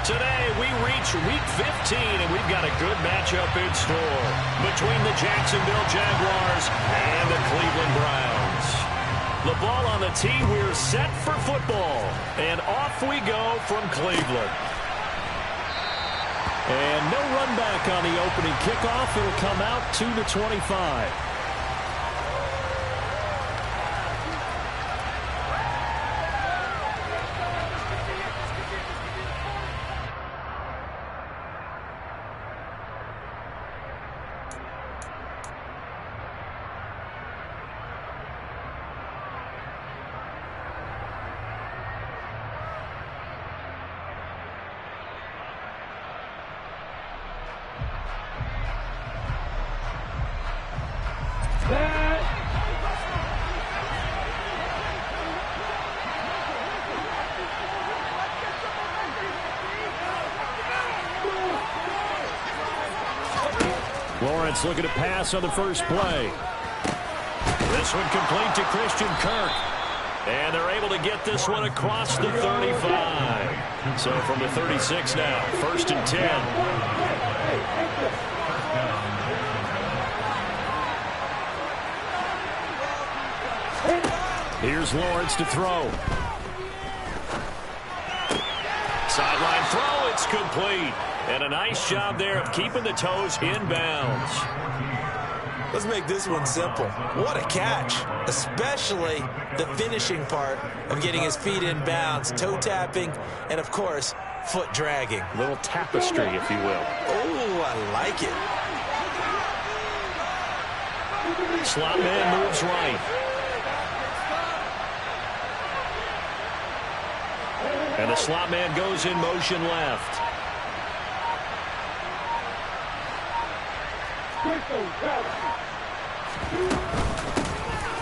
Today, we reach Week 15, and we've got a good matchup in store between the Jacksonville Jaguars and the Cleveland Browns. The ball on the tee, we're set for football, and off we go from Cleveland. And no run back on the opening kickoff. It'll come out to the 25. Lawrence looking to pass on the first play. This one complete to Christian Kirk. And they're able to get this one across the 35. So from the 36 now, 1st and 10. Here's Lawrence to throw. Sideline throw, it's complete. And a nice job there of keeping the toes in bounds. Let's make this one simple. What a catch, especially the finishing part of getting his feet in bounds, toe tapping, and of course, foot dragging. A little tapestry, if you will. Oh, I like it. Slot man moves right. And the slot man goes in motion left.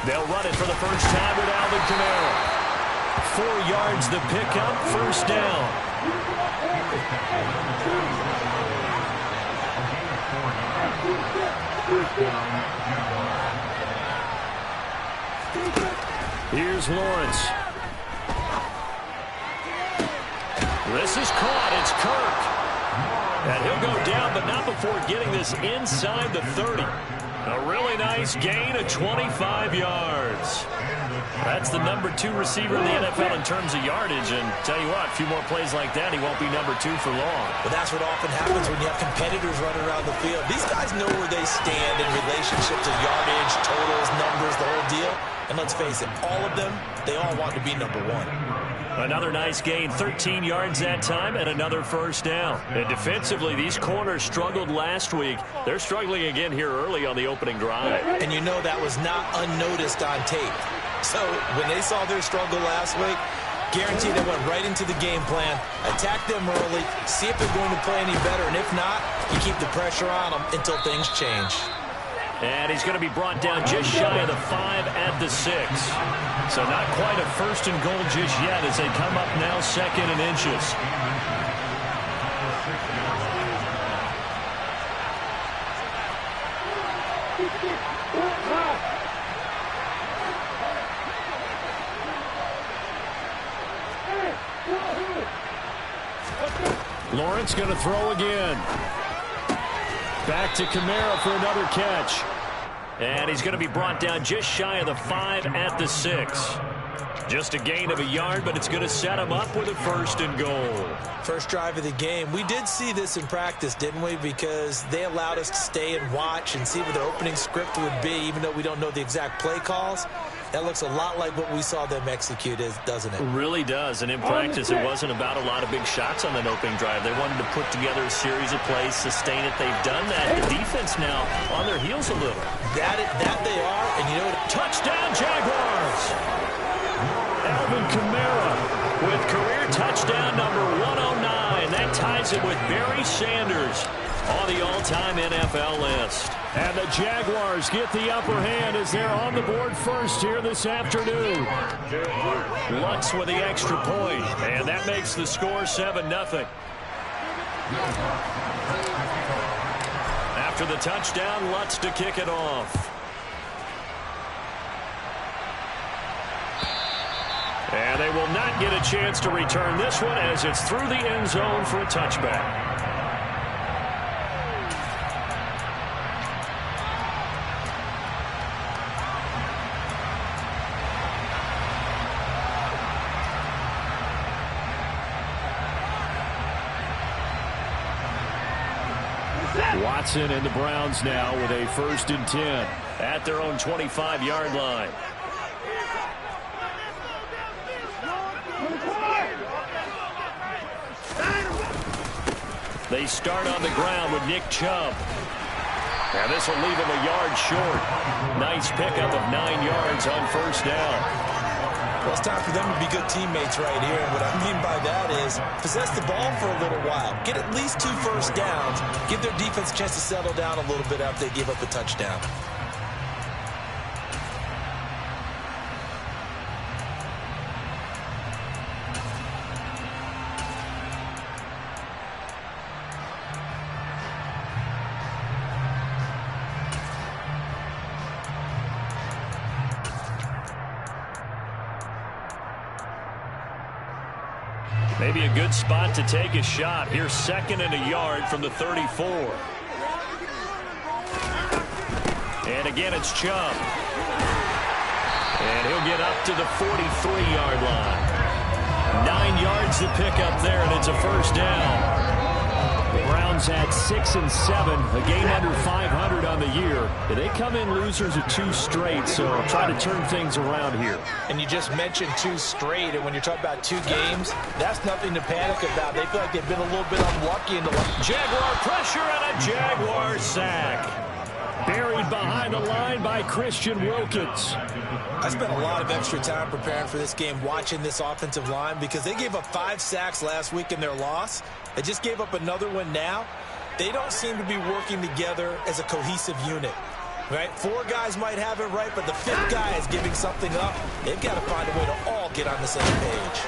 They'll run it for the first time with Alvin Kamara. 4 yards the pickup, 1st down. Here's Lawrence. This is caught. It's Kirk. And he'll go down, but not before getting this inside the 30. A really nice gain of 25 yards. That's the number 2 receiver in the NFL in terms of yardage. And tell you what, a few more plays like that, he won't be number 2 for long. But that's what often happens when you have competitors running around the field. These guys know where they stand in relationship to yardage, totals, numbers, the whole deal. And let's face it, all of them, they all want to be number 1. Another nice gain, 13 yards that time, and another 1st down. And defensively, these corners struggled last week. They're struggling again here early on the opening drive. And you know that was not unnoticed on tape. So when they saw their struggle last week, guaranteed they went right into the game plan, attack them early, see if they're going to play any better, and if not, you keep the pressure on them until things change. And he's going to be brought down just shy of the 5 at the 6. So not quite a 1st and goal just yet as they come up now 2nd and inches. Lawrence going to throw again. Back to Kamara for another catch. And he's going to be brought down just shy of the 5 at the 6. Just a gain of a yard, but it's going to set him up with a 1st and goal. First drive of the game. We did see this in practice, didn't we? Because they allowed us to stay and watch and see what their opening script would be, even though we don't know the exact play calls. That looks a lot like what we saw them execute, doesn't it? It really does. And in practice, it wasn't about a lot of big shots on that opening drive. They wanted to put together a series of plays, sustain it. They've done that. The defense now on their heels a little. That they are. And you know what? Touchdown, Jaguars! Alvin Kamara with career touchdown number 109. That ties it with Barry Sanders on the all-time NFL list. And the Jaguars get the upper hand as they're on the board first here this afternoon. Lutz with the extra point, and that makes the score 7-0. After the touchdown, Lutz to kick it off. And they will not get a chance to return this one as it's through the end zone for a touchback. Watson and the Browns now with a 1st and 10 at their own 25-yard line. They start on the ground with Nick Chubb. And this will leave him a yard short. Nice pickup of 9 yards on 1st down. Well, it's time for them to be good teammates right here. And what I mean by that is possess the ball for a little while. Get at least 2 first downs. Give their defense a chance to settle down a little bit after they give up a touchdown. Maybe a good spot to take a shot. Here's 2nd and a yard from the 34. And again, it's Chubb. And he'll get up to the 43-yard line. 9 yards to pick up there, and it's a 1st down. The Browns had 6 and 7, a game under 500 on the year. They come in losers of 2 straight, so try to turn things around here. And you just mentioned 2 straight, and when you're talking about 2 games, that's nothing to panic about. They feel like they've been a little bit unlucky in the Jaguar pressure and a Jaguar sack. Buried behind the line by Christian Wilkins. I spent a lot of extra time preparing for this game, watching this offensive line, because they gave up 5 sacks last week in their loss. They just gave up another one now. They don't seem to be working together as a cohesive unit. Right? 4 guys might have it right, but the 5th guy is giving something up. They've got to find a way to all get on the same page.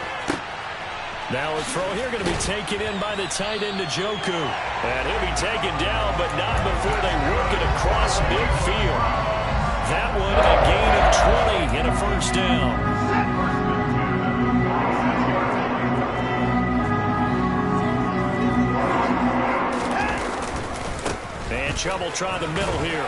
Now a throw here going to be taken in by the tight end Njoku. And he'll be taken down, but not before they work it across midfield. That one a gain of 20 and a 1st down. And Chubb will try the middle here.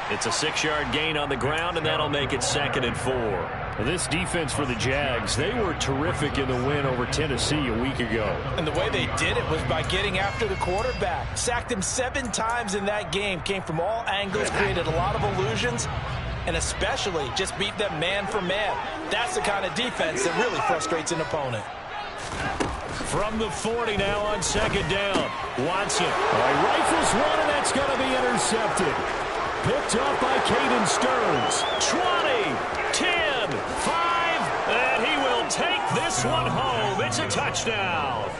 It's a 6-yard gain on the ground, and that'll make it 2nd and 4. This defense for the Jags, they were terrific in the win over Tennessee a week ago. And the way they did it was by getting after the quarterback. Sacked him 7 times in that game. Came from all angles, created a lot of illusions, and especially just beat them man for man. That's the kind of defense that really frustrates an opponent. From the 40 now on 2nd down. Watson rifles one, and that's going to be intercepted. Picked up by Caden Stearns. 20, 10, 5, and he will take this one home. It's a touchdown.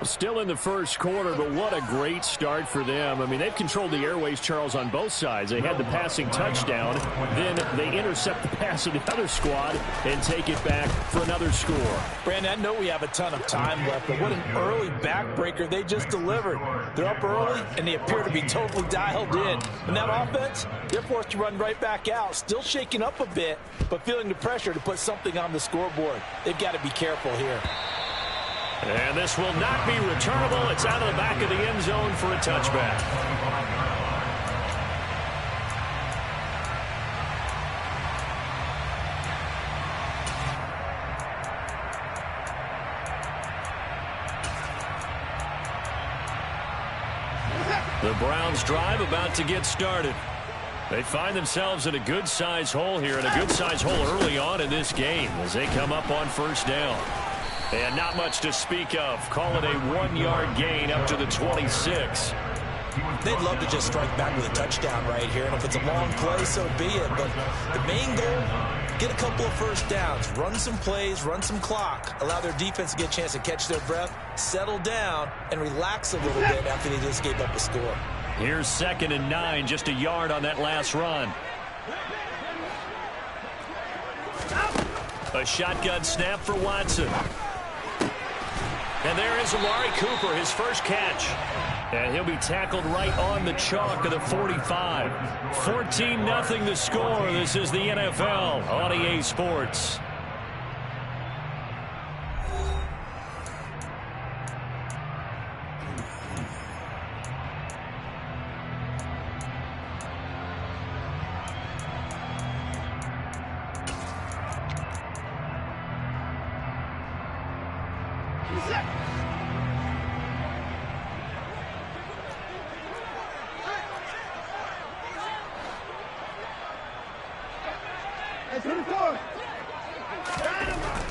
Still in the 1st quarter, but what a great start for them. I mean, they've controlled the airways, Charles, on both sides. They had the passing touchdown, then they intercept the pass of the other squad and take it back for another score. Brandon, I know we have a ton of time left, but what an early backbreaker they just delivered. They're up early, and they appear to be totally dialed in. And that offense, they're forced to run right back out, still shaking up a bit, but feeling the pressure to put something on the scoreboard. They've got to be careful here. And this will not be returnable. It's out of the back of the end zone for a touchback. The Browns drive about to get started. They find themselves in a good-sized hole here, and a good-sized hole early on in this game as they come up on 1st down. And not much to speak of. Call it a 1-yard gain up to the 26. They'd love to just strike back with a touchdown right here. And if it's a long play, so be it. But the main goal, get a couple of 1st downs. Run some plays, run some clock. Allow their defense to get a chance to catch their breath, settle down, and relax a little bit after they just gave up a score. Here's 2nd and 9, just a yard on that last run. A shotgun snap for Watson. And there is Amari Cooper, his first catch. And he'll be tackled right on the chalk of the 45. 14-0 the score. This is the NFL on EA Sports.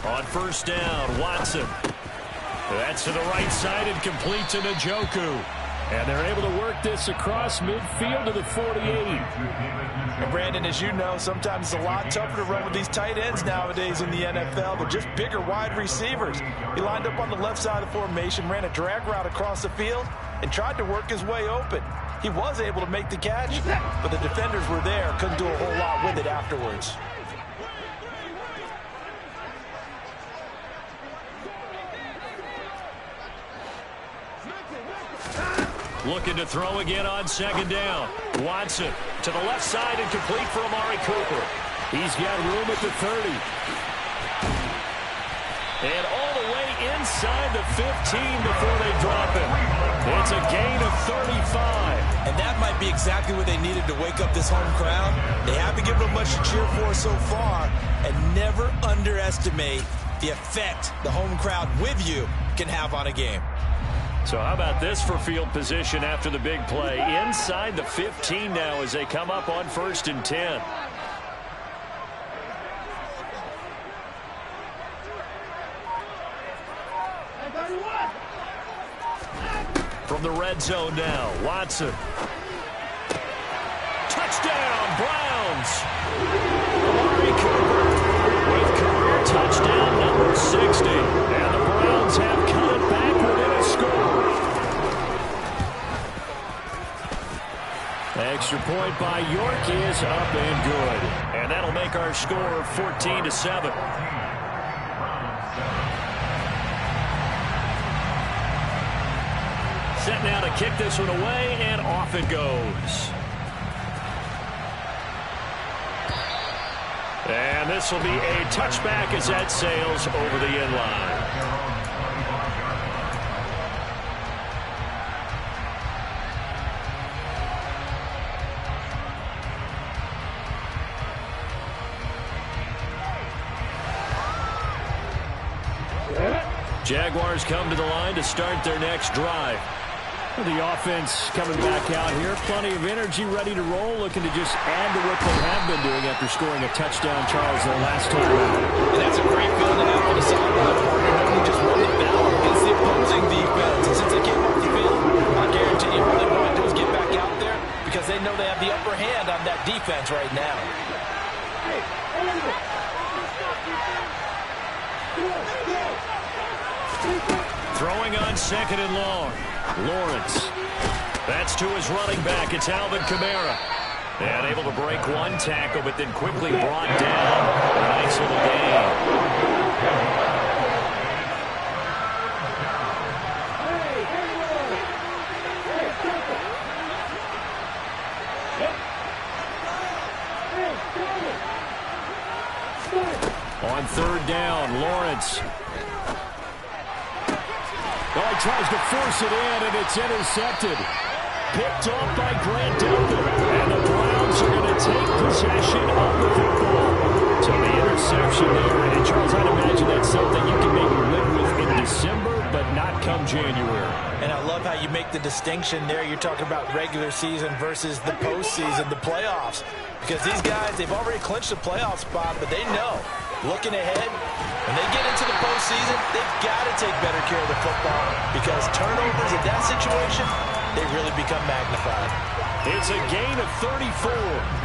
On first down, Watson. That's to the right side and complete to Njoku. And they're able to work this across midfield to the 48. And Brandon, as you know, sometimes it's a lot tougher to run with these tight ends nowadays in the NFL. They're just bigger wide receivers. He lined up on the left side of the formation, ran a drag route across the field, and tried to work his way open. He was able to make the catch, but the defenders were there, couldn't do a whole lot with it afterwards. Looking to throw again on second down. Watson to the left side and complete for Amari Cooper. He's got room at the 30. And all the way inside the 15 before they drop him. It's a gain of 35. And that might be exactly what they needed to wake up this home crowd. They haven't given them much to cheer for so far. And never underestimate the effect the home crowd with you can have on a game. So how about this for field position after the big play? Inside the 15 now as they come up on 1st and 10. From the red zone now, Watson. Touchdown, Browns! Amari Cooper with career touchdown number 60. And the Browns have cut it back within a score. Extra point by York is up and good. And that'll make our score 14-7. Set now to kick this one away, and off it goes. And this will be a touchback as that sails over the end line. Jaguars come to the line to start their next drive. The offense coming back out here. Plenty of energy, ready to roll, looking to just add to what they have been doing after scoring a touchdown, Charles, their last time out. And that's a great feeling to have on the sideline, partner, knowing you just won the battle against the opposing defense. And since they came off the field, I guarantee you all they want to do is get back out there because they know they have the upper hand on that defense right now. Throwing on second and long. Lawrence. That's to his running back. It's Alvin Kamara. And able to break one tackle, but then quickly brought down. A nice little gain. On third down, Lawrence. Well, he tries to force it in, and it's intercepted. Picked off by Grant Delpit. And the Browns are going to take possession of the football. So the interception there. And Charles, I'd imagine that's something you can maybe live with in December, but not come January. And I love how you make the distinction there. You're talking about regular season versus the postseason, the playoffs. Because these guys, they've already clinched a playoff spot, but they know, looking ahead, when they get into the postseason, they've got to take better care of the football because turnovers in that situation, they really become magnified. It's a gain of 34.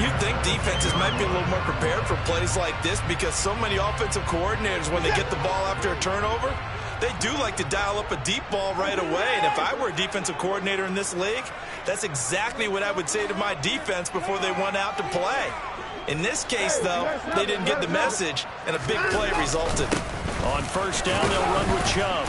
You'd think defenses might be a little more prepared for plays like this because so many offensive coordinators, when they get the ball after a turnover, they do like to dial up a deep ball right away. And if I were a defensive coordinator in this league, that's exactly what I would say to my defense before they went out to play. In this case, though, they didn't get the message, and a big play resulted. On first down, they'll run with Chubb.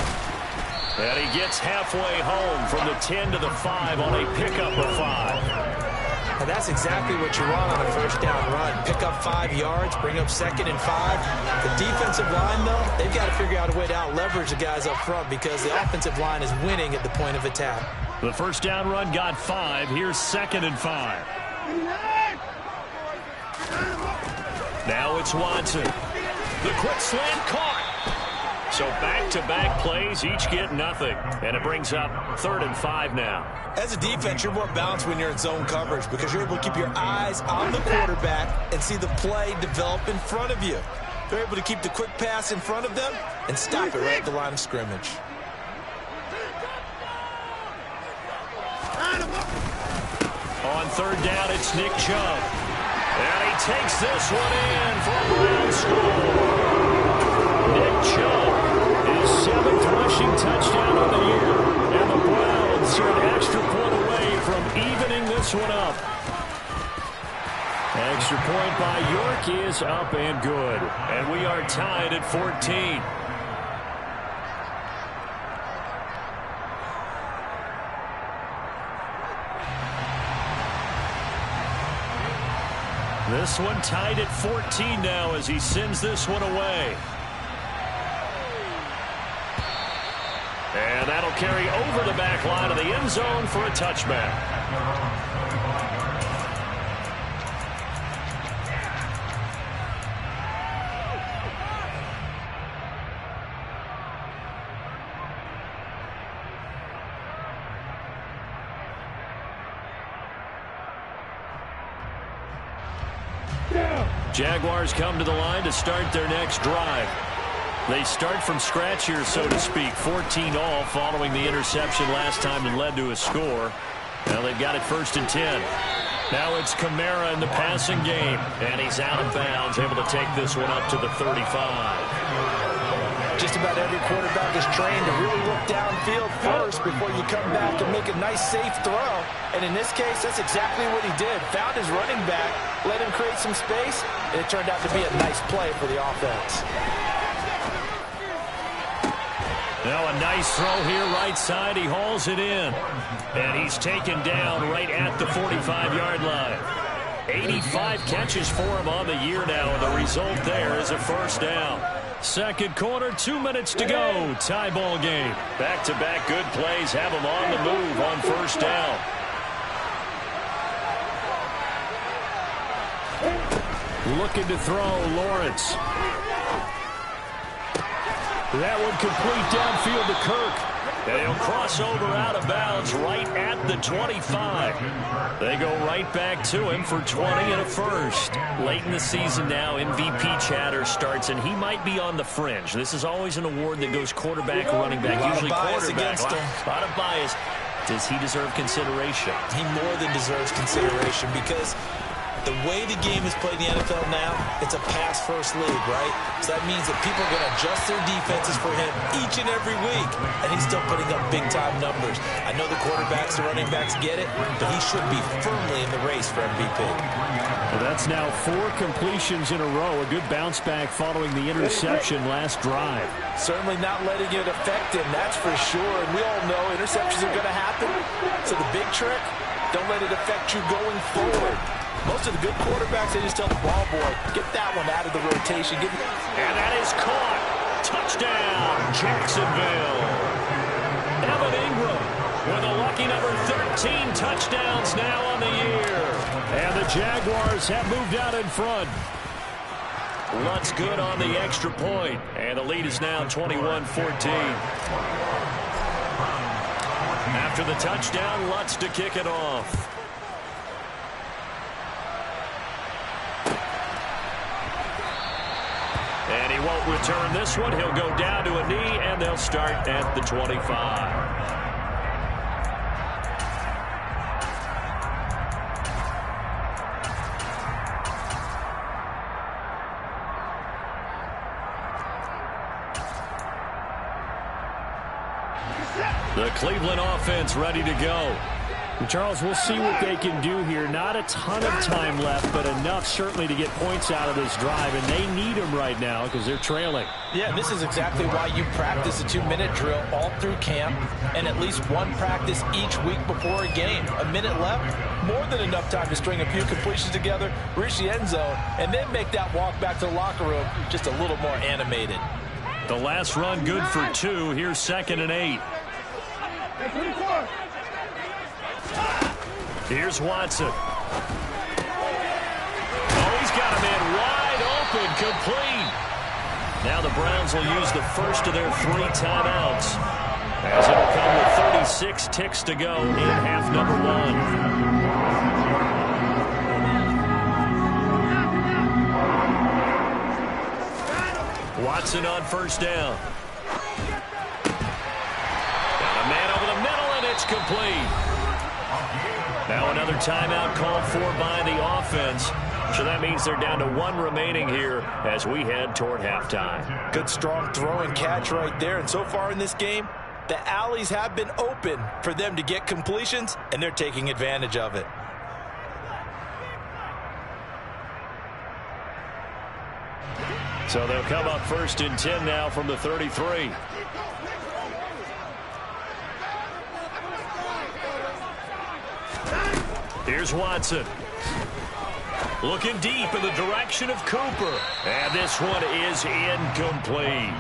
And he gets halfway home from the 10 to the 5 on a pickup of 5. And that's exactly what you want on a first down run. Pick up 5 yards, bring up 2nd and 5. The defensive line, though, they've got to figure out a way to out-leverage the guys up front because the offensive line is winning at the point of attack. The first down run got 5. Here's 2nd and 5. Now it's Watson. The quick slant caught. So back-to-back plays, each get nothing. And it brings up 3rd and 5 now. As a defense, you're more balanced when you're in zone coverage because you're able to keep your eyes on the quarterback and see the play develop in front of you. They're able to keep the quick pass in front of them and stop it right at the line of scrimmage. On 3rd down, it's Nick Chubb. And he takes this one in for a Brown score. Nick Chubb, his 7th rushing touchdown of the year. And the Browns are an extra point away from evening this one up. Extra point by York is up and good. And we are tied at 14. This one tied at 14 now as he sends this one away. And that'll carry over the back line of the end zone for a touchback. Jaguars come to the line to start their next drive. They start from scratch here, so to speak. 14 all following the interception last time that led to a score. Now they've got it 1st and 10. Now it's Kamara in the passing game. And he's out of bounds, able to take this one up to the 35. Just about every quarterback is trained to really look downfield first before you come back and make a nice, safe throw. And in this case, that's exactly what he did. Found his running back, let him create some space, and it turned out to be a nice play for the offense. Now a nice throw here right side. He hauls it in. And he's taken down right at the 45-yard line. 85 catches for him on the year now, and the result there is a 1st down. 2nd quarter, 2 minutes to go. Tie ball game. Back-to-back good plays have him on the move on 1st down. Looking to throw, Lawrence. That one complete downfield to Kirk. And he'll cross over out of bounds right at the 25. They go right back to him for 20 and a 1st. Late in the season now, MVP chatter starts, and he might be on the fringe. This is always an award that goes quarterback, running back, usually quarterback. A lot of bias. Does he deserve consideration? He more than deserves consideration because the way the game is played in the NFL now, it's a pass-first league, right? So that means that people are going to adjust their defenses for him each and every week, and he's still putting up big-time numbers. I know the quarterbacks, the running backs get it, but he should be firmly in the race for MVP. Well, that's now 4 completions in a row. A good bounce back following the interception last drive. Certainly not letting it affect him, that's for sure. And we all know interceptions are going to happen. So the big trick, don't let it affect you going forward. Most of the good quarterbacks, they just tell the ball boy, get that one out of the rotation. And that is caught. Touchdown, Jacksonville. Evan Ingram with a lucky number 13 touchdowns now on the year. And the Jaguars have moved out in front. Lutz good on the extra point. And the lead is now 21-14. After the touchdown, Lutz to kick it off. And he won't return this one. He'll go down to a knee, and they'll start at the 25. The Cleveland offense ready to go. And Charles, we'll see what they can do here. Not a ton of time left, but enough certainly to get points out of this drive, and they need them right now because they're trailing. Yeah, this is exactly why you practice a 2-minute drill all through camp and at least one practice each week before a game. A minute left, more than enough time to string a few completions together, reach the end zone, and then make that walk back to the locker room just a little more animated. The last run good for 2. Here's 2nd and 8. Here's Watson. Oh, he's got a man wide open, complete. Now the Browns will use the first of their 3 timeouts, as it'll come with 36 ticks to go in half number 1. Watson on first down. Got a man over the middle, and it's complete. Now another timeout called for by the offense. So that means they're down to 1 remaining here as we head toward halftime. Good, strong throw and catch right there. And so far in this game, the alleys have been open for them to get completions, and they're taking advantage of it. So they'll come up first and 10 now from the 33. Here's Watson. Looking deep in the direction of Cooper. And this one is incomplete.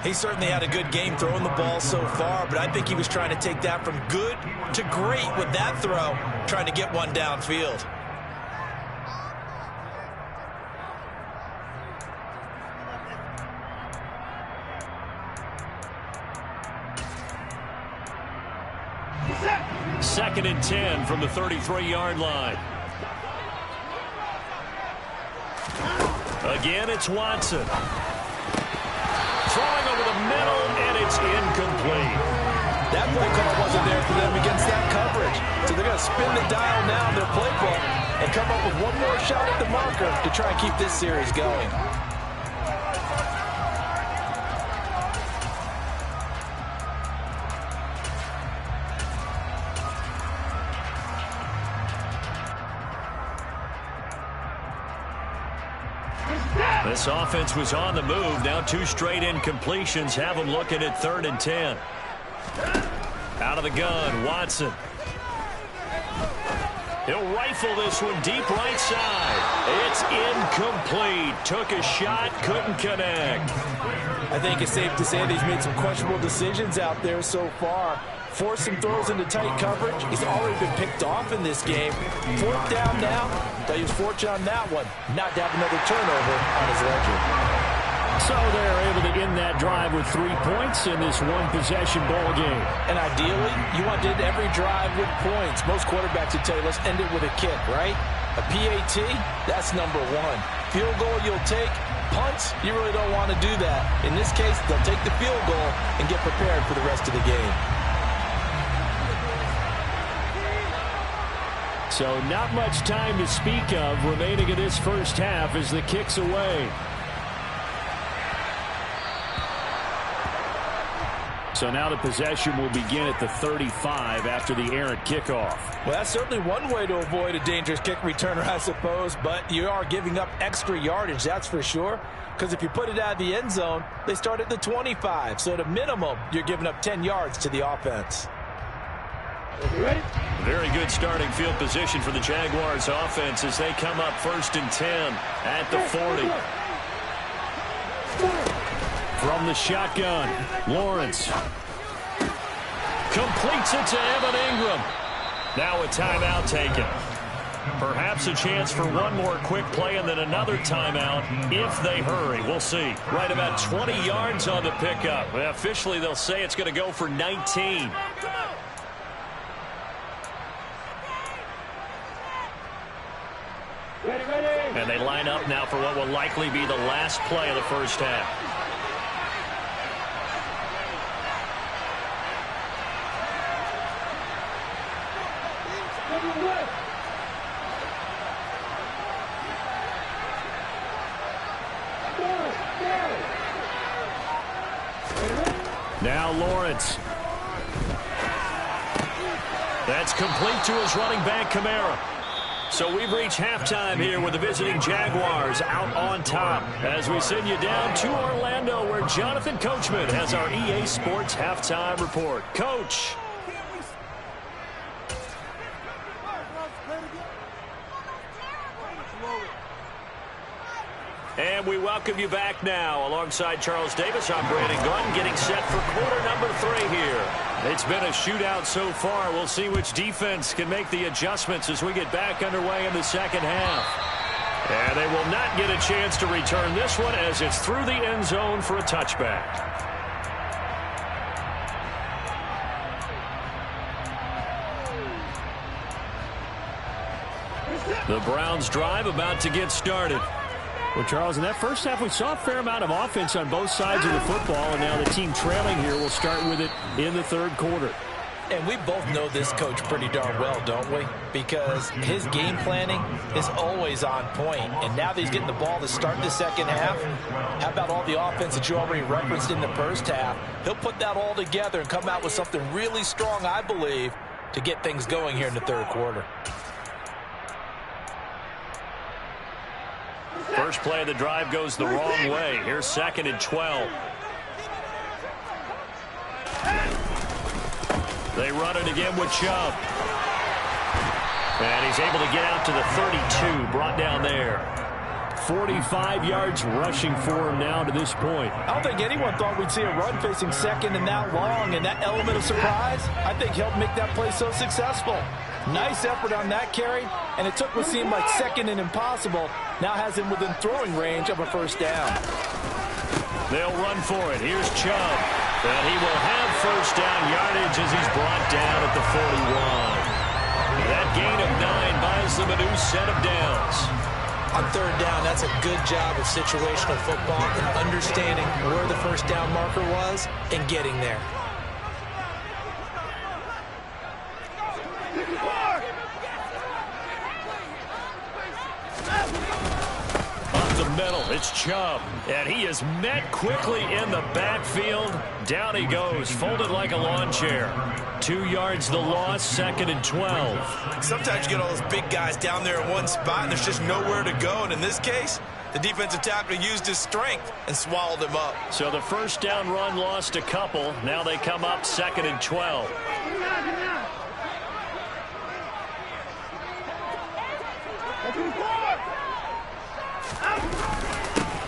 He certainly had a good game throwing the ball so far, but I think he was trying to take that from good to great with that throw, trying to get one downfield. Second and 10 from the 33-yard line. Again, it's Watson. Throwing over the middle, and it's incomplete. That play call wasn't there for them against that coverage. So they're going to spin the dial now in their playbook and come up with one more shot at the marker to try and keep this series going. This offense was on the move. Now 2 straight incompletions have them looking at 3rd and 10. Out of the gun, Watson. He'll rifle this one deep right side. It's incomplete. Took a shot, couldn't connect. I think it's safe to say that he's made some questionable decisions out there so far. Forced some throws into tight coverage. He's already been picked off in this game. 4th down now. But he was fortunate on that one, not to have another turnover on his ledger. So they're able to end that drive with 3 points in this one-possession ball game. And ideally, you want to end every drive with points. Most quarterbacks would tell you, let's end it with a kick, right? A PAT, that's number 1. Field goal you'll take. Punts, you really don't want to do that. In this case, they'll take the field goal and get prepared for the rest of the game. So not much time to speak of remaining in this first half as the kick's away. So now the possession will begin at the 35 after the errant kickoff. Well, that's certainly one way to avoid a dangerous kick returner, I suppose, but you are giving up extra yardage, that's for sure. Because if you put it out of the end zone, they start at the 25. So at a minimum, you're giving up 10 yards to the offense. Ready? Very good starting field position for the Jaguars offense as they come up 1st and 10 at the 40. From the shotgun, Lawrence completes it to Evan Ingram. Now a timeout taken. Perhaps a chance for one more quick play and then another timeout if they hurry. We'll see. Right about 20 yards on the pickup. Officially, they'll say it's going to go for 19. And they line up now for what will likely be the last play of the first half. Now Lawrence. That's complete to his running back, Kamara. So we've reached halftime here with the visiting Jaguars out on top as we send you down to Orlando where Jonathan Coachman has our EA Sports halftime report. Coach. And we welcome you back now. Alongside Charles Davis, I'm Brandon Gordon getting set for quarter number 3 here. It's been a shootout so far. We'll see which defense can make the adjustments as we get back underway in the second half. And they will not get a chance to return this one as it's through the end zone for a touchback. The Browns drive about to get started. Well, Charles, in that first half, we saw a fair amount of offense on both sides of the football, and now the team trailing here will start with it in the third quarter. And we both know this coach pretty darn well, don't we? Because his game planning is always on point. And now that he's getting the ball to start the second half, how about all the offense that you already referenced in the first half? He'll put that all together and come out with something really strong, I believe, to get things going here in the third quarter. First play of the drive goes the wrong way. Here's 2nd and 12. They run it again with Chubb. And he's able to get out to the 32, brought down there. 45 yards rushing for him now to this point. I don't think anyone thought we'd see a run facing second and that long, and that element of surprise, I think, helped make that play so successful. Nice effort on that carry, and it took what seemed like second and impossible, now has him within throwing range of a first down. They'll run for it. Here's Chubb. And he will have first down yardage as he's brought down at the 41. That gain of 9 buys them a new set of downs. On third down, that's a good job of situational football and understanding where the first down marker was and getting there. Middle, it's Chubb, and he is met quickly in the backfield. Down he goes, folded like a lawn chair. 2 yards the loss, 2nd and 12. Sometimes you get all those big guys down there in one spot, and there's just nowhere to go. And in this case, the defensive tackle used his strength and swallowed him up. So the first down run lost a couple. Now they come up 2nd and 12.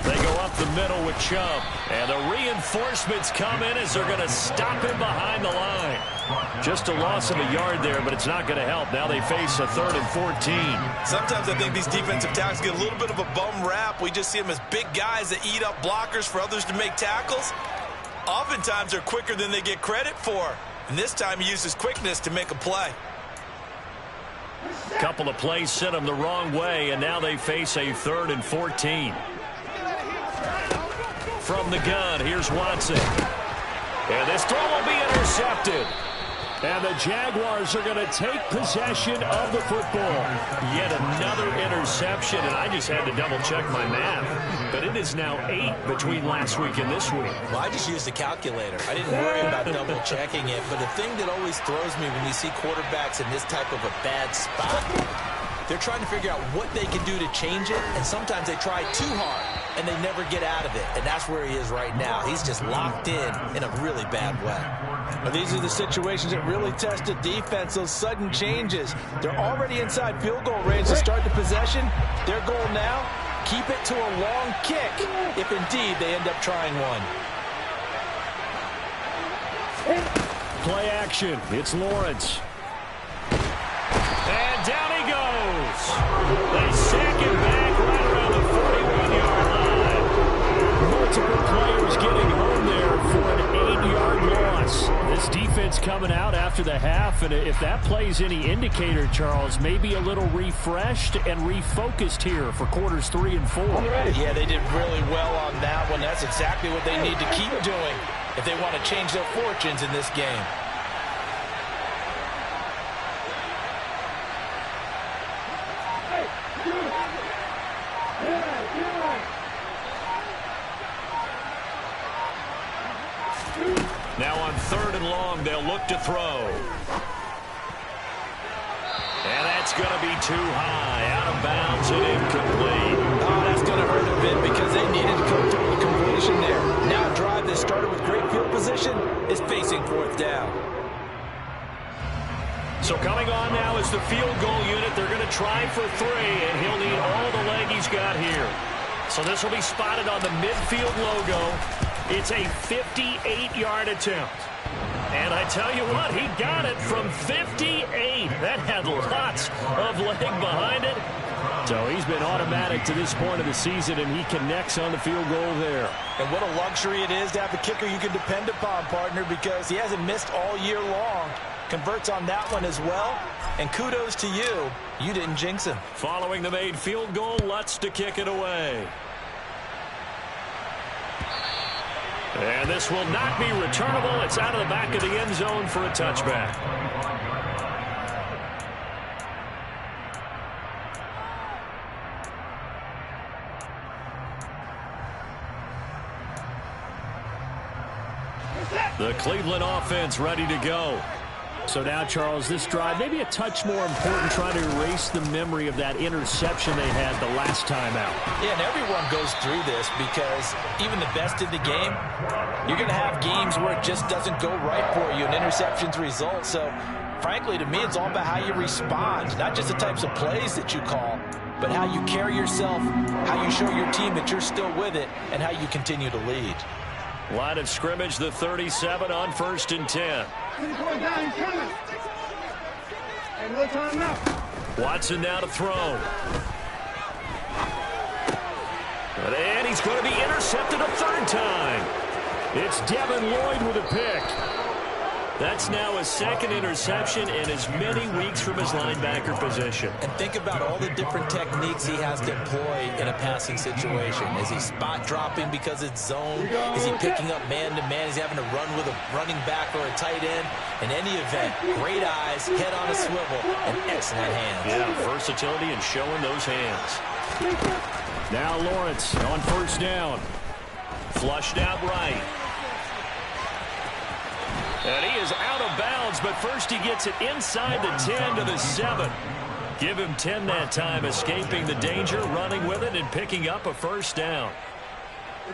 They go up the middle with Chubb. And the reinforcements come in as they're going to stop him behind the line. Just a loss of a yard there, but it's not going to help. Now they face a 3rd and 14. Sometimes I think these defensive tackles get a little bit of a bum rap. We just see them as big guys that eat up blockers for others to make tackles. Oftentimes they're quicker than they get credit for. And this time he uses quickness to make a play. Couple of plays sent them the wrong way, and now they face a 3rd and 14. From the gun, here's Watson. And this throw will be intercepted. And the Jaguars are going to take possession of the football. Yet another interception, and I just had to double-check my math. But it is now 8 between last week and this week. Well, I just used a calculator. I didn't worry about double-checking it. But the thing that always throws me when you see quarterbacks in this type of a bad spot, they're trying to figure out what they can do to change it, and sometimes they try too hard, and they never get out of it. And that's where he is right now. He's just locked in a really bad way. Well, these are the situations that really test a defense, those sudden changes. They're already inside field goal range to start the possession. Their goal now, keep it to a long kick, if indeed they end up trying one. Play action. It's Lawrence. And down he goes. They sack him back right around the 41-yard line. Multiple players getting home there for an 8-yard loss. This defense coming out after the half, and if that plays any indicator, Charles, maybe a little refreshed and refocused here for quarters 3 and 4. Yeah, they did really well on that one. That's exactly what they need to keep doing if they want to change their fortunes in this game. Now on 3rd and long, they'll look to throw. And that's going to be too high. Out of bounds and incomplete. Oh, that's going to hurt a bit because they needed to come through with a completion there. Now a drive that started with great field position is facing 4th down. So coming on now is the field goal unit. They're going to try for 3, and he'll need all the leg he's got here. So this will be spotted on the midfield logo. It's a 58-yard attempt. And I tell you what, he got it from 58. That had lots of leg behind it. So he's been automatic to this point of the season, and he connects on the field goal there. And what a luxury it is to have a kicker you can depend upon, partner, because he hasn't missed all year long. Converts on that one as well. And kudos to you. You didn't jinx him. Following the made field goal, Lutz to kick it away. And this will not be returnable. It's out of the back of the end zone for a touchback. The Cleveland offense ready to go. So now, Charles, this drive maybe a touch more important, trying to erase the memory of that interception they had the last time out. Yeah, and everyone goes through this because even the best in the game, you're going to have games where it just doesn't go right for you and interceptions result. So, frankly, to me, it's all about how you respond, not just the types of plays that you call, but how you carry yourself, how you show your team that you're still with it, and how you continue to lead. Line of scrimmage, the 37 on 1st and 10. Watson now to throw. And he's going to be intercepted a third time. It's Devin Lloyd with a pick. That's now his second interception in as many weeks from his linebacker position. And think about all the different techniques he has to employ in a passing situation. Is he spot dropping because it's zone? Is he picking up man-to-man? Is he having to run with a running back or a tight end? In any event, great eyes, head on a swivel, and excellent hands. Yeah, versatility and showing those hands. Now Lawrence on 1st down. Flushed out right. And he is out of bounds, but first he gets it inside the 10 to the 7. Give him 10 that time, escaping the danger, running with it, and picking up a first down.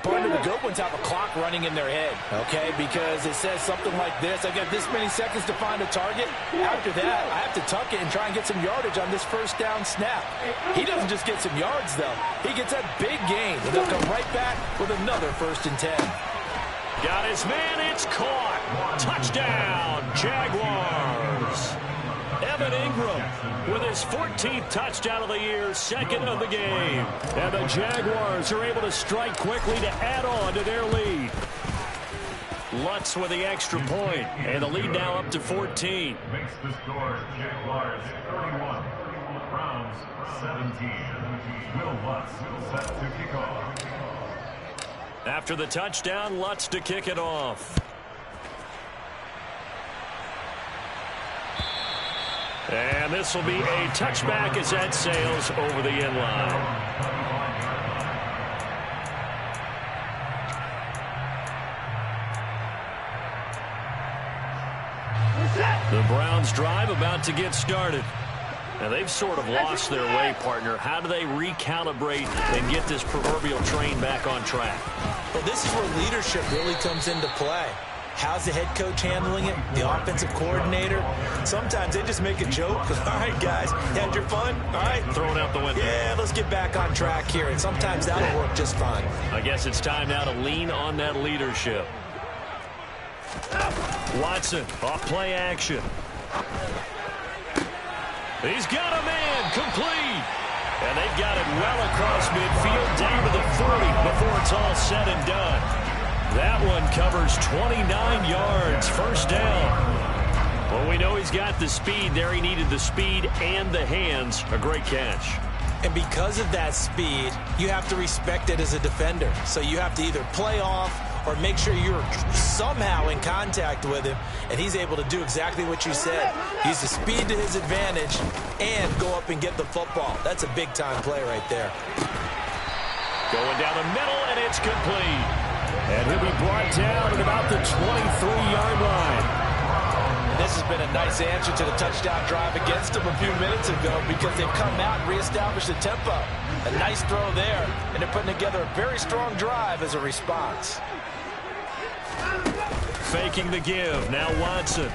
Partner, the good ones have a clock running in their head, okay? Because it says something like this. I've got this many seconds to find a target. After that, I have to tuck it and try and get some yardage on this first down snap. He doesn't just get some yards, though. He gets that big gain, and they'll come right back with another 1st and 10. Got his man, it's caught. Touchdown, Jaguars. Evan Ingram with his 14th touchdown of the year, second of the game. And the Jaguars are able to strike quickly to add on to their lead. Lutz with the extra point, and the lead now up to 14. Makes the score Jaguars 31, Browns 17. Will Lutz set to kick off. After the touchdown, Lutz to kick it off. And this will be a touchback as that sails over the end line. The Browns drive about to get started. Now, they've sort of lost their way, partner. How do they recalibrate and get this proverbial train back on track? Well, this is where leadership really comes into play. How's the head coach handling it? The offensive coordinator? Sometimes they just make a joke. All right, guys, had your fun? All right. Throw it out the window. Yeah, let's get back on track here. And sometimes that'll work just fine. I guess it's time now to lean on that leadership. Watson, off play action. He's got a man, complete. And they've got it well across midfield, down to the 40 before it's all said and done. That one covers 29 yards, first down. Well, we know he's got the speed there. He needed the speed and the hands. A great catch. And because of that speed, you have to respect it as a defender. So you have to either play off or make sure you're somehow in contact with him, and he's able to do exactly what you said. Use the speed to his advantage and go up and get the football. That's a big-time play right there. Going down the middle, and it's complete. And he'll be brought down at about the 23-yard line. And this has been a nice answer to the touchdown drive against them a few minutes ago because they've come out and reestablished the tempo. A nice throw there, and they're putting together a very strong drive as a response. Faking the give. Now Watson.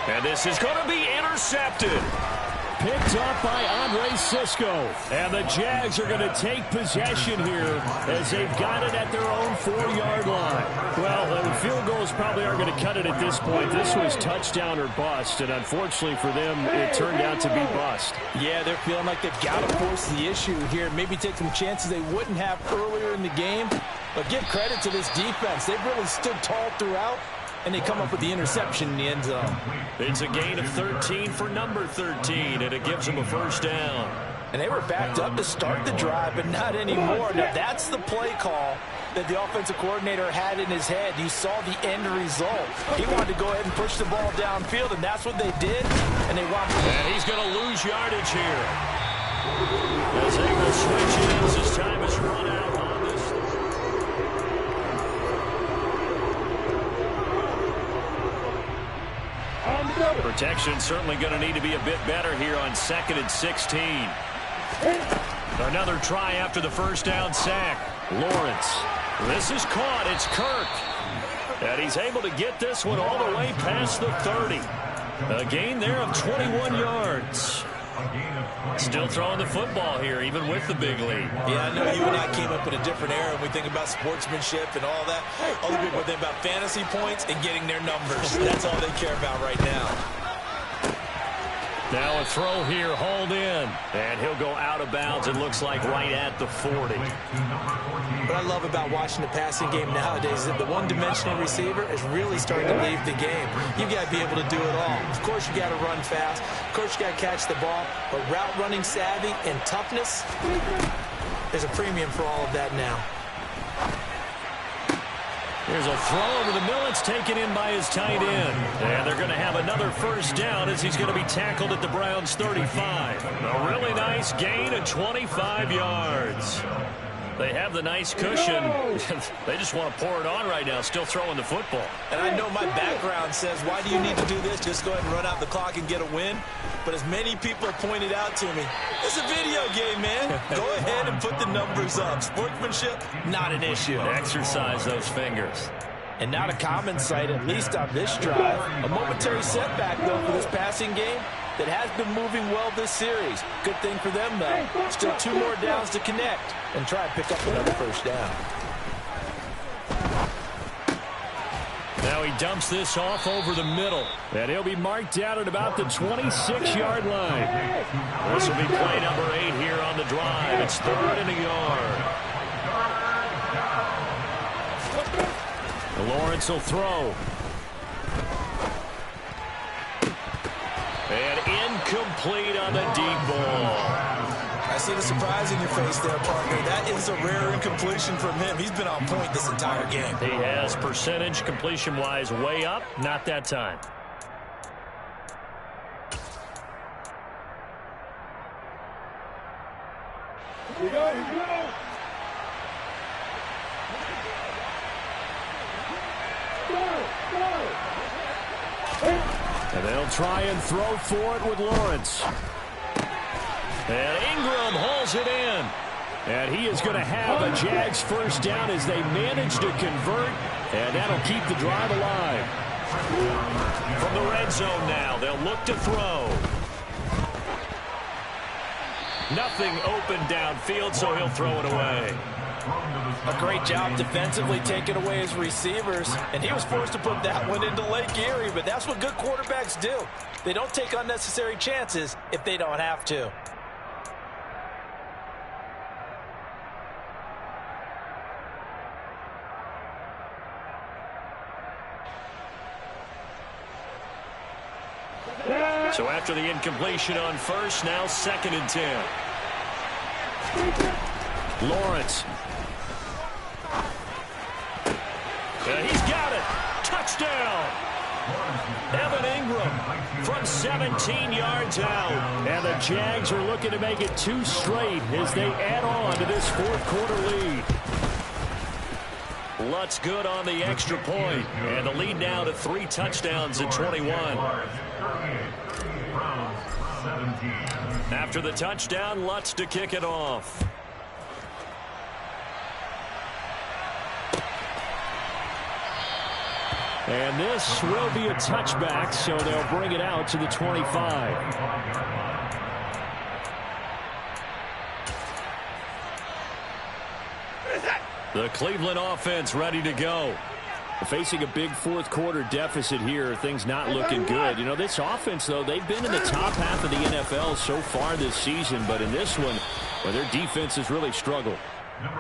And this is going to be intercepted. picked up by Andre Cisco. And the Jags are going to take possession here as they've got it at their own 4-yard line. Well, the field goals probably aren't going to cut it at this point. This was touchdown or bust, and unfortunately for them, it turned out to be bust. Yeah, they're feeling like they've got to force the issue here. Maybe take some chances they wouldn't have earlier in the game. But give credit to this defense. They've really stood tall throughout, and they come up with the interception in the end zone. It's a gain of 13 for number 13, and it gives them a first down. And they were backed up to start the drive, but not anymore. Now, that's the play call that the offensive coordinator had in his head. You saw the end result. He wanted to go ahead and push the ball downfield, and that's what they did. And they wound up. And he's going to lose yardage here. As they will switch in as his time is run out on this. Protection certainly going to need to be a bit better here on 2nd and 16. Another try after the first down sack. Lawrence. This is caught. It's Kirk. And he's able to get this one all the way past the 30. A gain there of 21 yards. Still throwing the football here, even with the big lead. Yeah, I know you and I came up in a different era. We think about sportsmanship and all that. Other people think about fantasy points and getting their numbers. That's all they care about right now. Now a throw here, hauled in. And he'll go out of bounds, it looks like, right at the 40. What I love about watching the passing game nowadays is that the one-dimensional receiver is really starting to leave the game. You've got to be able to do it all. Of course, you got to run fast. Of course, you got to catch the ball. But route running savvy and toughness, there's a premium for all of that now. Here's a throw over the middle. It's taken in by his tight end. And they're going to have another first down as he's going to be tackled at the Browns' 35. A really nice gain of 25 yards. They have the nice cushion. They just want to pour it on right now, still throwing the football. And I know my background says, why do you need to do this? Just go ahead and run out the clock and get a win. But as many people have pointed out to me, it's a video game, man. Go ahead and put the numbers up. Sportsmanship, not an issue. Exercise those fingers. And not a common sight, at least on this drive. A momentary setback, though, for this passing game that has been moving well this series. Good thing for them, though. Still 2 more downs to connect and try and pick up another first down. Now he dumps this off over the middle. And he'll be marked out at about the 26-yard line. This will be play number 8 here on the drive. It's 3rd and a yard. Lawrence will throw. And incomplete on the deep ball. I see the surprise in your face there, partner. That is a rare incompletion from him. He's been on point this entire game. He has percentage completion-wise way up. Not that time. Here we go, here we go. And they'll try and throw for it with Lawrence. And Ingram hauls it in. And he is going to have a Jags first down as they manage to convert. And that'll keep the drive alive. From the red zone now, they'll look to throw. Nothing open downfield, so he'll throw it away. A great job defensively taking away his receivers, and he was forced to put that one into Lake Erie, but that's what good quarterbacks do. They don't take unnecessary chances if they don't have to. So after the incompletion on first, now 2nd and 10. Lawrence. He's got it. Touchdown. Evan Ingram from 17 yards out. And the Jags are looking to make it 2 straight as they add on to this 4th quarter lead. Lutz good on the extra point. And the lead now to 3 touchdowns at 21. After the touchdown, Lutz to kick it off. And this will be a touchback, so they'll bring it out to the 25. The Cleveland offense ready to go. Facing a big fourth quarter deficit here, things not looking good. You know, this offense, though, they've been in the top half of the NFL so far this season, but in this one, well, their defense has really struggled.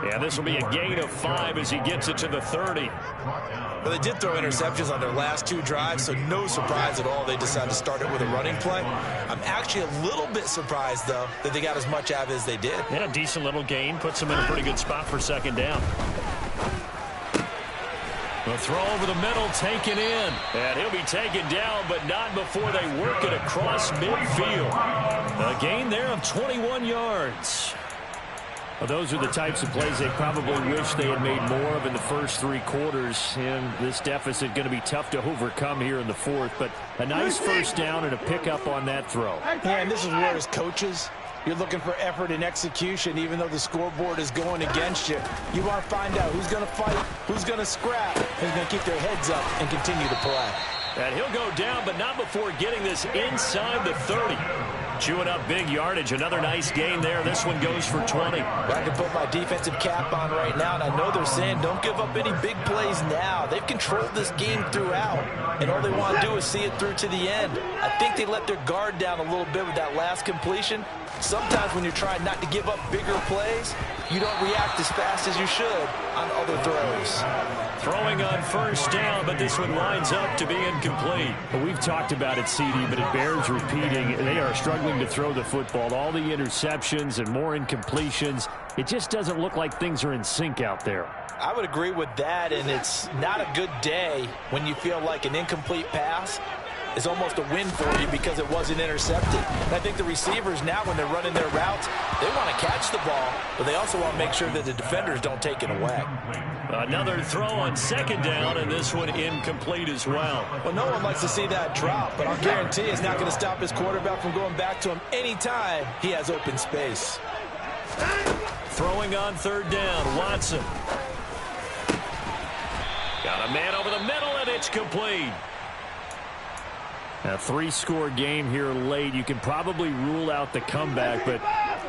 Yeah, this will be a gain of 5 as he gets it to the 30. Well, they did throw interceptions on their last 2 drives, so no surprise at all they decided to start it with a running play. I'm actually a little bit surprised, though, that they got as much out of it as they did. Yeah, decent little gain. Puts them in a pretty good spot for second down. The throw over the middle, taken in. And he'll be taken down, but not before they work it across midfield. A gain there of 21 yards. Well, those are the types of plays they probably wish they had made more of in the first 3 quarters. And this deficit going to be tough to overcome here in the fourth. But a nice first down and a pickup on that throw. Yeah, and this is where, as coaches, you're looking for effort and execution, even though the scoreboard is going against you. You want to find out who's going to fight, who's going to scrap, who's going to keep their heads up and continue to play. And he'll go down, but not before getting this inside the 30. Chewing up big yardage. Another nice gain there. This one goes for 20. I can put my defensive cap on right now, and I know they're saying don't give up any big plays now. They've controlled this game throughout, and all they want to do is see it through to the end. I think they let their guard down a little bit with that last completion. Sometimes when you're trying not to give up bigger plays, you don't react as fast as you should on other throws. Throwing on first down, but this one lines up to be incomplete. Well, we've talked about it, CD, but it bears repeating. They are struggling to throw the football. All the interceptions and more incompletions. It just doesn't look like things are in sync out there. I would agree with that, and it's not a good day when you feel like an incomplete pass is almost a win for you because it wasn't intercepted. And I think the receivers now, when they're running their routes, they want to catch the ball, but they also want to make sure that the defenders don't take it away. Another throw on second down, and this one incomplete as well. Well, no one likes to see that drop, but I'll guarantee it's not going to stop his quarterback from going back to him anytime he has open space. Throwing on third down, Watson. Got a man over the middle, and it's complete. A 3-score game here late. You can probably rule out the comeback, but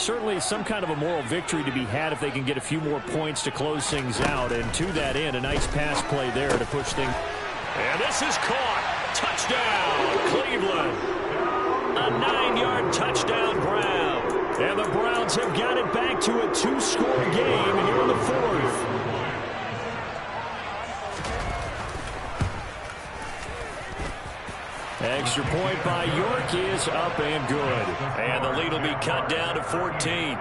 certainly some kind of a moral victory to be had if they can get a few more points to close things out. And to that end, a nice pass play there to push things. And this is caught. Touchdown, Cleveland. A 9-yard touchdown grab. And the Browns have got it back to a 2-score game here in the fourth. Extra point by York is up and good. And the lead will be cut down to 14.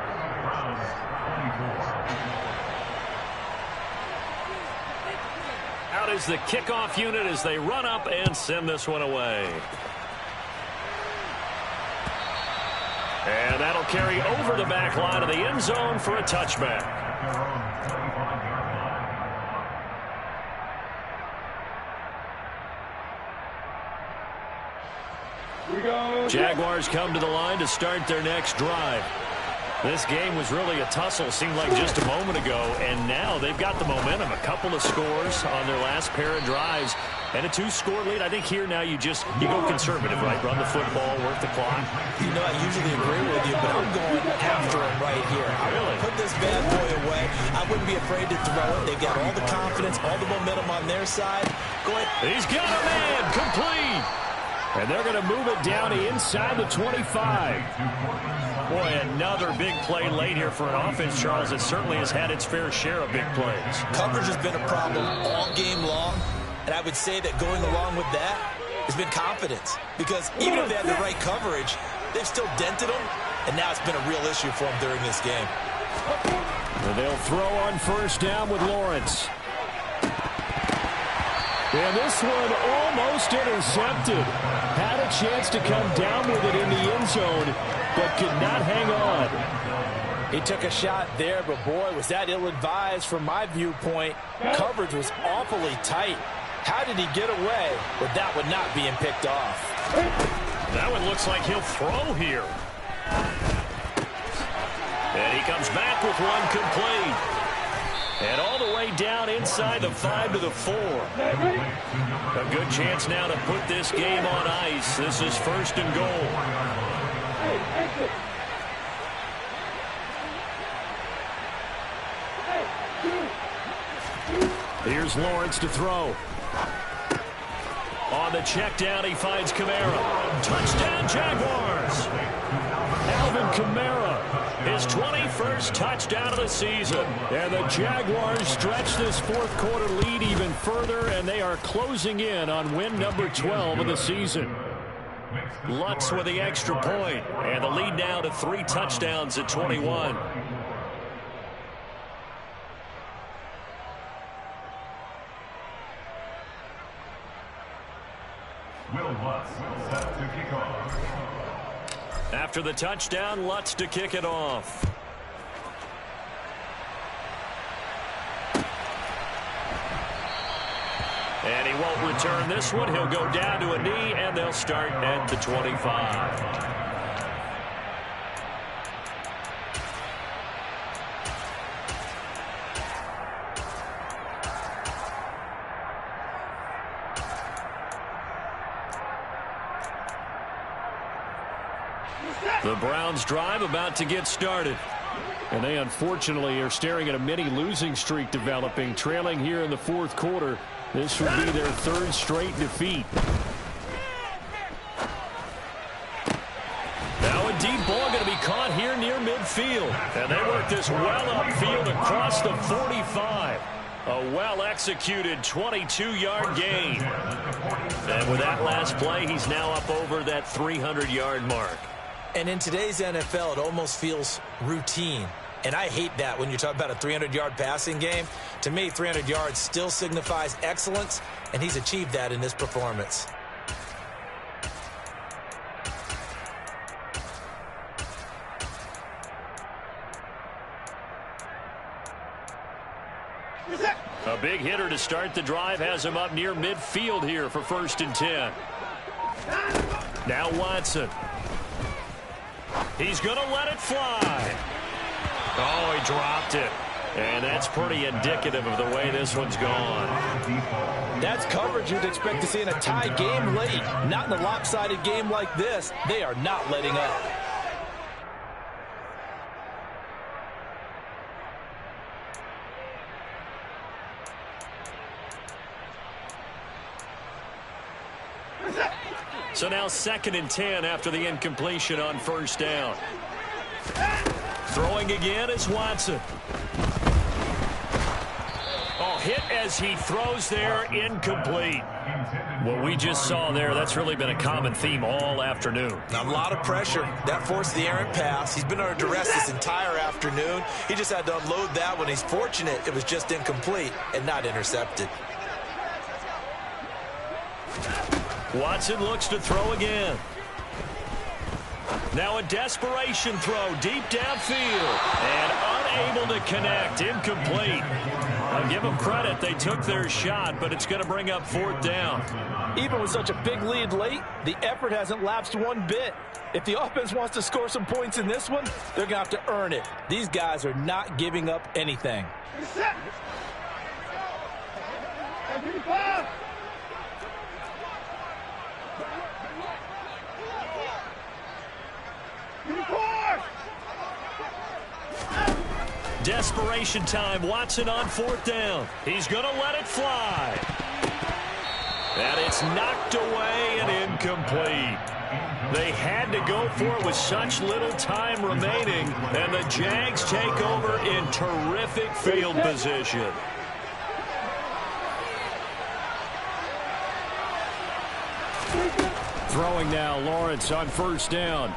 Out is the kickoff unit as they run up and send this one away. And that'll carry over the back line of the end zone for a touchback. Jaguars come to the line to start their next drive. This game was really a tussle, seemed like just a moment ago, and now they've got the momentum. A couple of scores on their last pair of drives, and a 2-score lead. I think here now you go conservative, right? Run the football, work the clock. You know, I usually agree with you, but I'm going after him right here. I really put this bad boy away. I wouldn't be afraid to throw it. They've got all the confidence, all the momentum on their side. Go ahead. He's got a man, complete. And they're going to move it down inside the 25. Boy, another big play late here for an offense, Charles. It certainly has had its fair share of big plays. Coverage has been a problem all game long, and I would say that going along with that has been confidence. Because even if they had the right coverage, they've still dented them, and now it's been a real issue for them during this game. And they'll throw on first down with Lawrence. And this one almost intercepted. Had a chance to come down with it in the end zone, but could not hang on. He took a shot there, but boy, was that ill-advised from my viewpoint. Coverage was awfully tight. How did he get away with that one not being picked off? That one looks like he'll throw here. And he comes back with one complete. And all the way down inside the 5 to the 4. A good chance now to put this game on ice. This is first and goal. Here's Lawrence to throw. On the check down, he finds Kamara. Touchdown, Jaguars. Alvin Kamara, his 21st touchdown of the season. And the Jaguars stretch this fourth quarter lead even further, and they are closing in on win number 12 of the season. Lutz with the extra point, and the lead now to 3 touchdowns at 21. Will Lutz set to kick off. After the touchdown, Lutz to kick it off. And he won't return this one. He'll go down to a knee, and they'll start at the 25. The Browns drive about to get started. And they unfortunately are staring at a mini losing streak developing, trailing here in the fourth quarter. This would be their 3rd straight defeat. Now a deep ball going to be caught here near midfield. And they work this well upfield across the 45. A well-executed 22-yard gain. And with that last play, he's now up over that 300-yard mark. And in today's NFL, it almost feels routine. And I hate that when you're talking about a 300-yard passing game. To me, 300 yards still signifies excellence, and he's achieved that in this performance. A big hitter to start the drive has him up near midfield here for 1st and 10. Now Watson. He's going to let it fly. Oh, he dropped it. And that's pretty indicative of the way this one's gone. That's coverage you'd expect to see in a tie game late. Not in a lopsided game like this. They are not letting up. So now 2nd and 10 after the incompletion on 1st down. Throwing again is Watson. Oh, hit as he throws there, incomplete. What we just saw there, that's really been a common theme all afternoon. A lot of pressure. That forced the errant pass. He's been under duress this entire afternoon. He just had to unload that one. He's fortunate it was just incomplete and not intercepted. Watson looks to throw again. Now a desperation throw deep downfield. And unable to connect. Incomplete. I'll give them credit. They took their shot, but it's going to bring up 4th down. Even with such a big lead late, the effort hasn't lapsed one bit. If the offense wants to score some points in this one, they're going to have to earn it. These guys are not giving up anything. Desperation time. Watson on 4th down. He's going to let it fly. And it's knocked away and incomplete. They had to go for it with such little time remaining. And the Jags take over in terrific field position. Throwing now, Lawrence on 1st down.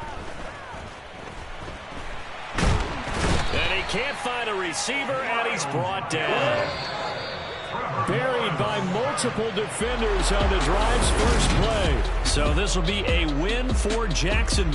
And he can't find a receiver, and he's brought down. Buried by multiple defenders on the drive's first play. So this will be a win for Jacksonville.